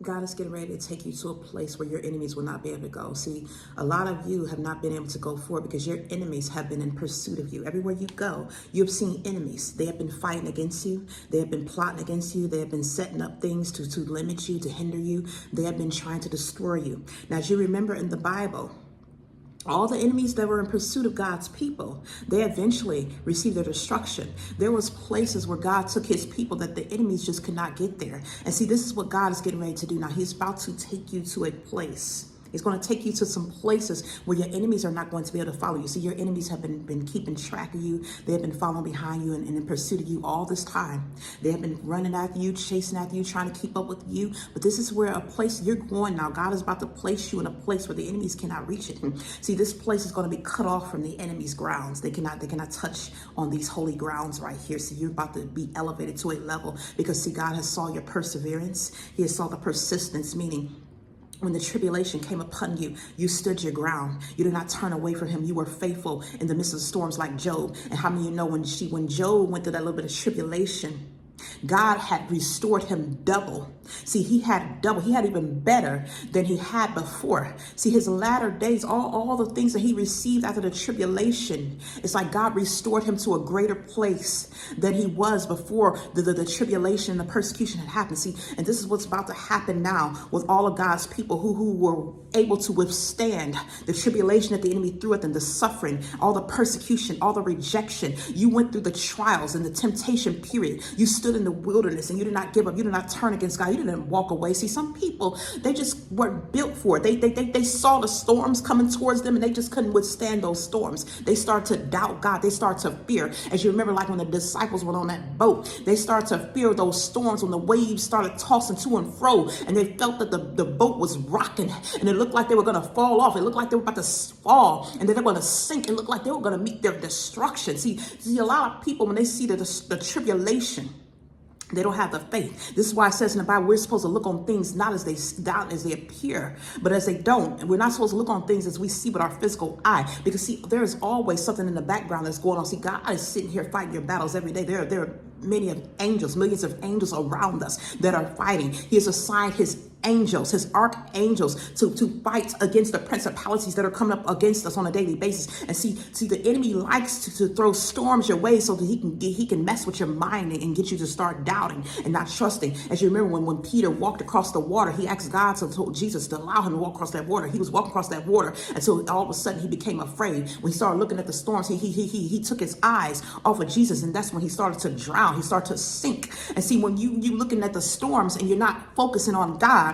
God is getting ready to take you to a place where your enemies will not be able to go. See, a lot of you have not been able to go forward because your enemies have been in pursuit of you. Everywhere you go, you have seen enemies. They have been fighting against you. They have been plotting against you. They have been setting up things to limit you, to hinder you. They have been trying to destroy you. Now, as you remember in the Bible, all the enemies that were in pursuit of God's people, they eventually received their destruction. There was places where God took his people that the enemies just could not get there. And see, this is what God is getting ready to do now. He's about to take you to a place. He's going to take you to some places where your enemies are not going to be able to follow you. See, your enemies have been keeping track of you. They have been following behind you and in pursuit of you all this time. They have been running after you, chasing after you, trying to keep up with you. But this is where a place you're going now. God is about to place you in a place where the enemies cannot reach it. See, this place is going to be cut off from the enemy's grounds. They cannot touch on these holy grounds right here. So you're about to be elevated to a level because see, God has saw your perseverance. He has saw the persistence, meaning when the tribulation came upon you, you stood your ground. You did not turn away from him. You were faithful in the midst of storms like Job. And how many of you know when Job went through that little bit of tribulation, God had restored him double. See, he had double. He had even better than he had before. See, his latter days, all the things that he received after the tribulation, it's like God restored him to a greater place than he was before the tribulation and the persecution had happened. See, and this is what's about to happen now with all of God's people who were able to withstand the tribulation that the enemy threw at them, the suffering, all the persecution, all the rejection. You went through the trials and the temptation period. You stood in the wilderness and you did not give up. You did not turn against God. You didn't walk away. See, some people, they just weren't built for it. They saw the storms coming towards them and they just couldn't withstand those storms. They started to doubt God. They started to fear. As you remember, like when the disciples were on that boat, they started to fear those storms when the waves started tossing to and fro and they felt that the boat was rocking and it looked like they were going to fall off. It looked like they were about to fall and then they're going to sink. It looked like they were going to meet their destruction. See, a lot of people, when they see the tribulation, they don't have the faith. This is why it says in the Bible, we're supposed to look on things not as they appear, but as they don't. And we're not supposed to look on things as we see with our physical eye. Because see, there is always something in the background that's going on. See, God is sitting here fighting your battles every day. There are millions of angels around us that are fighting. He has assigned his angels, his archangels to fight against the principalities that are coming up against us on a daily basis. And see, the enemy likes to throw storms your way so that he can mess with your mind and get you to start doubting and not trusting. As you remember when Peter walked across the water, he asked God told Jesus to allow him to walk across that water. He was walking across that water until all of a sudden he became afraid. When he started looking at the storms, he took his eyes off of Jesus, and that's when he started to drown. He started to sink. And see, when you looking at the storms and you're not focusing on God,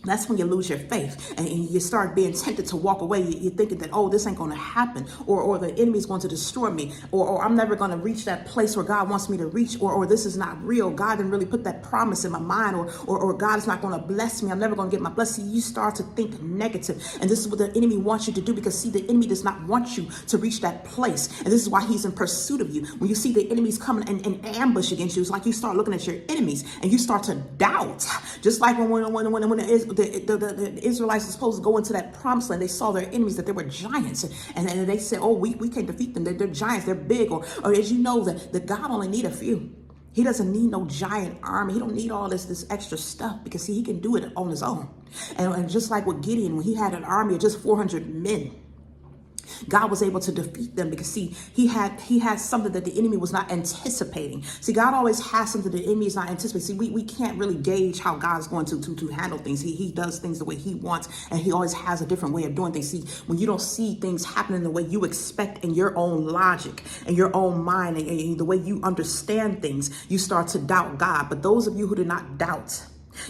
that's when you lose your faith and you start being tempted to walk away. You're thinking that, oh, this ain't going to happen, or the enemy's going to destroy me, or I'm never going to reach that place where God wants me to reach, or this is not real. God didn't really put that promise in my mind, or God is not going to bless me. I'm never going to get my blessing. You start to think negative. And this is what the enemy wants you to do, because see, the enemy does not want you to reach that place. And this is why he's in pursuit of you. When you see the enemies coming and ambush against you, it's like you start looking at your enemies and you start to doubt. Just like when the Israelites were supposed to go into that promised land, they saw their enemies, that they were giants, and they said, oh, we can't defeat them. They're giants, they're big, or as you know, that God only need a few. He doesn't need no giant army. He don't need all this extra stuff, because see, he can do it on his own. And just like with Gideon, when he had an army of just 400 men, God was able to defeat them because see, he had something that the enemy was not anticipating. See, God always has something that the enemy is not anticipating. See, we can't really gauge how God's going to handle things. He does things the way he wants, and he always has a different way of doing things. See, when you don't see things happening the way you expect in your own logic and your own mind and the way you understand things, you start to doubt God. But those of you who do not doubt,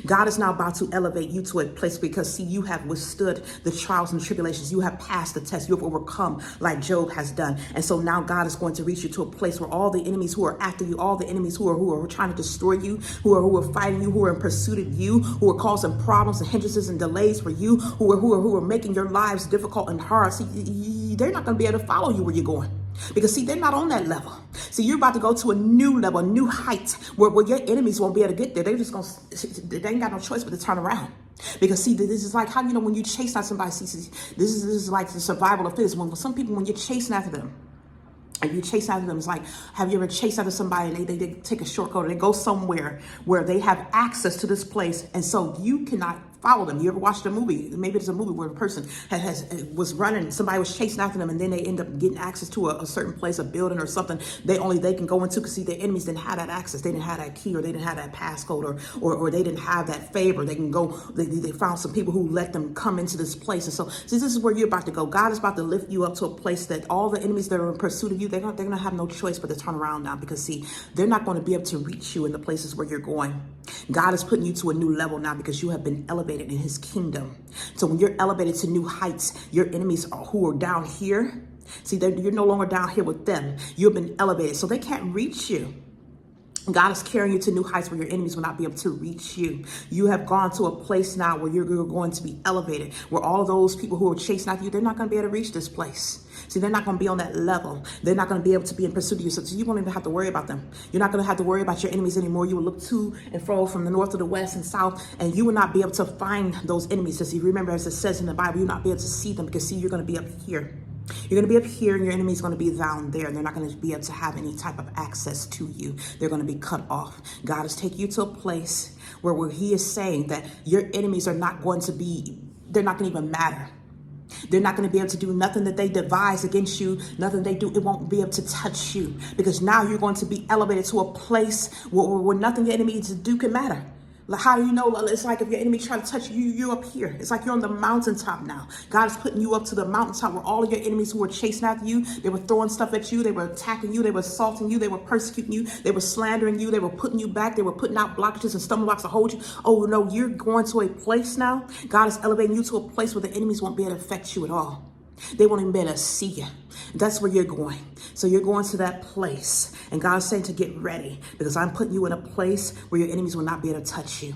God is now about to elevate you to a place, because see, you have withstood the trials and tribulations. You have passed the test. You have overcome like Job has done. And so now God is going to reach you to a place where all the enemies who are after you, all the enemies who are trying to destroy you, who are fighting you, who are in pursuit of you, who are causing problems and hindrances and delays for you, who are making your lives difficult and hard. See, they're not going to be able to follow you where you're going. Because see, they're not on that level. See, you're about to go to a new level, a new height where your enemies won't be able to get there. They're just going to, they ain't got no choice but to turn around. Because see, this is like how, you know, when you chase after somebody, see, this is like the survival of this. When some people, when you're chasing after them, If you chase after them, it's like, have you ever chased after somebody and they take a shortcut or they go somewhere where they have access to this place and so you cannot follow them? You ever watched a movie? Maybe it's a movie where a person was running, somebody was chasing after them and then they end up getting access to a certain place, a building or something they can go into because see, their enemies didn't have that access. They didn't have that key or they didn't have that passcode or they didn't have that favor. They can go, they found some people who let them come into this place. And so see, this is where you're about to go. God is about to lift you up to a place that all the enemies that are in pursuit of you, they're going to have no choice but to turn around now because see, they're not going to be able to reach you in the places where you're going. God is putting you to a new level now because you have been elevated in his kingdom. So when you're elevated to new heights, your enemies who are down here, see, you're no longer down here with them. You've been elevated, so they can't reach you. God is carrying you to new heights where your enemies will not be able to reach you. You have gone to a place now where you're going to be elevated, where all those people who are chasing after you, they're not going to be able to reach this place. See, they're not going to be on that level. They're not going to be able to be in pursuit of you. So you won't even have to worry about them. You're not going to have to worry about your enemies anymore. You will look to and fro from the north to the west and south, and you will not be able to find those enemies. So see, remember, as it says in the Bible, you'll not be able to see them because see, you're going to be up here. You're going to be up here and your enemy's going to be down there. And they're not going to be able to have any type of access to you. They're going to be cut off. God is taking you to a place where he is saying that your enemies are not going to be, they're not going to even matter. They're not going to be able to do nothing that they devise against you. Nothing they do, it won't be able to touch you. Because now you're going to be elevated to a place where nothing your enemy to do can matter. Like, how do you know? It's like if your enemy try to touch you, you're up here. It's like you're on the mountaintop now. God is putting you up to the mountaintop where all of your enemies who were chasing after you, they were throwing stuff at you, they were attacking you, they were assaulting you, they were persecuting you, they were slandering you, they were putting you back, they were putting out blockages and stumbling blocks to hold you. Oh no, you're going to a place now. God is elevating you to a place where the enemies won't be able to affect you at all. They won't even be able to see you. That's where you're going. So you're going to that place. And God's saying to get ready because I'm putting you in a place where your enemies will not be able to touch you.